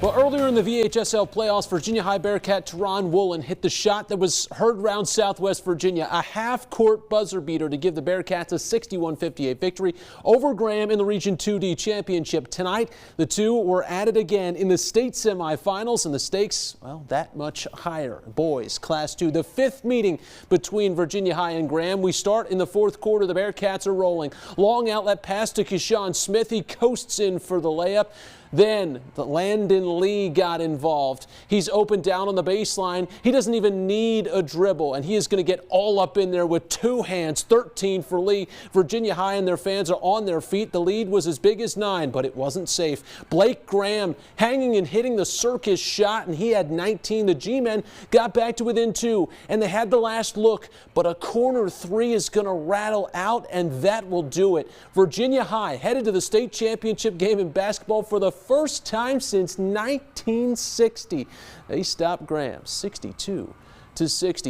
Well, earlier in the VHSL playoffs, Virginia High Bearcat Teron Woolen hit the shot that was heard around Southwest Virginia, a half-court buzzer beater to give the Bearcats a 61-58 victory over Graham in the Region 2D championship. Tonight, the two were at it again in the state semifinals, and the stakes, well, that much higher. Boys, Class 2, the fifth meeting between Virginia High and Graham. We start in the fourth quarter. The Bearcats are rolling. Long outlet pass to Keyshawn Smith. He coasts in for the layup. Then Landon Lee got involved. He's open down on the baseline. He doesn't even need a dribble, and he is going to get all up in there with two hands. 13 for Lee. Virginia High and their fans are on their feet. The lead was as big as 9, but it wasn't safe. Blake Graham hanging and hitting the circus shot, and he had 19. The G-men got back to within 2, and they had the last look, but a corner 3 is going to rattle out, and that will do it. Virginia High headed to the state championship game in basketball for the first time since 1960. They stopped Graham 62-60.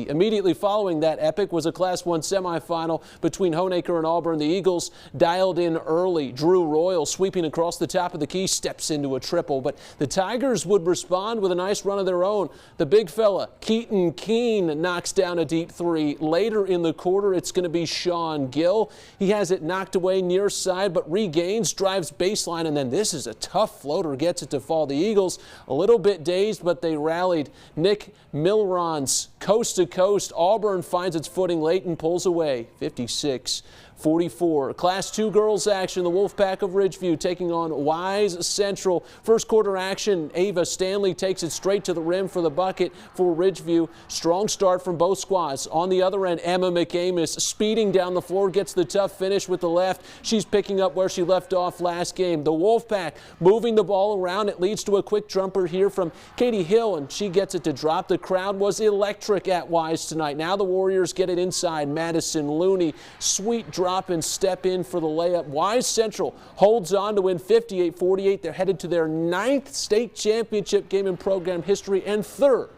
Immediately following that epic was a Class 1 semifinal between Honaker and Auburn. The Eagles dialed in early. Drew Royal sweeping across the top of the key, steps into a triple, but the Tigers would respond with a nice run of their own. The big fella, Keaton Keene, knocks down a deep 3. Later in the quarter, it's going to be Sean Gill. He has it knocked away near side, but regains, drives baseline, and then this is a tough floater, gets it to fall. The Eagles a little bit dazed, but they rallied. Nick Milron's coast to coast. Auburn finds its footing late and pulls away 56-44. Class 2 girls action. The Wolfpack of Ridgeview taking on Wise Central. First quarter action. Ava Stanley takes it straight to the rim for the bucket for Ridgeview. Strong start from both squads. On the other end, Emma McAmis speeding down the floor, gets the tough finish with the left. She's picking up where she left off last game. The Wolfpack moving the ball around. It leads to a quick jumper here from Katie Hill, and she gets it to drop. The crowd was electric at Wise tonight. Now the Warriors get it inside. Madison Looney, sweet drop and step in for the layup. Wise Central holds on to win 58-48. They're headed to their 9th state championship game in program history and 3rd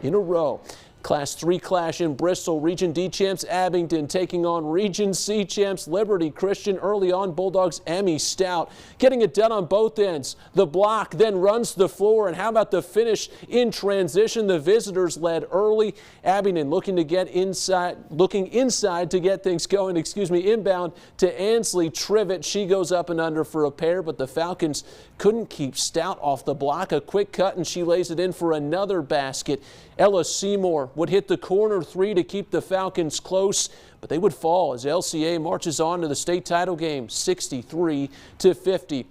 in a row. Class 3 clash in Bristol. Region D champs Abingdon taking on Region C champs Liberty Christian. Early on, Bulldogs Emmy Stout getting it done on both ends. The block then runs the floor, and how about the finish in transition? The visitors led early. Abingdon looking inside to get things going. Inbound to Ansley Trivet. She goes up and under for a pair, but the Falcons couldn't keep Stout off the block. A quick cut, and she lays it in for another basket. Ella Seymour would hit the corner 3 to keep the Falcons close, but they would fall as LCA marches on to the state title game 63-50.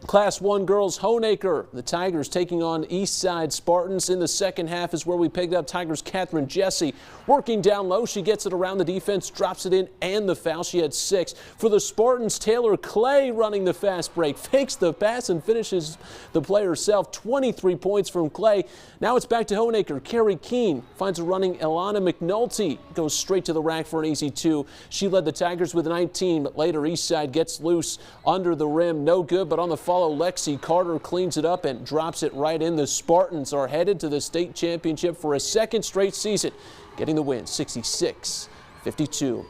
Class 1 girls, Honaker. The Tigers taking on Eastside Spartans. In the second half is where we picked up Tigers' Catherine Jesse. Working down low, she gets it around the defense, drops it in, and the foul. She had 6. For the Spartans, Taylor Clay running the fast break. Fakes the pass and finishes the play herself. 23 points from Clay. Now it's back to Honaker. Carrie Keene finds a running Ilana McNulty. Goes straight to the rack for an easy 2. She led the Tigers with 19, but later Eastside gets loose under the rim. No good, but on the follow, Lexi Carter cleans it up and drops it right in. The Spartans are headed to the state championship for a 2nd straight season, getting the win 66-52.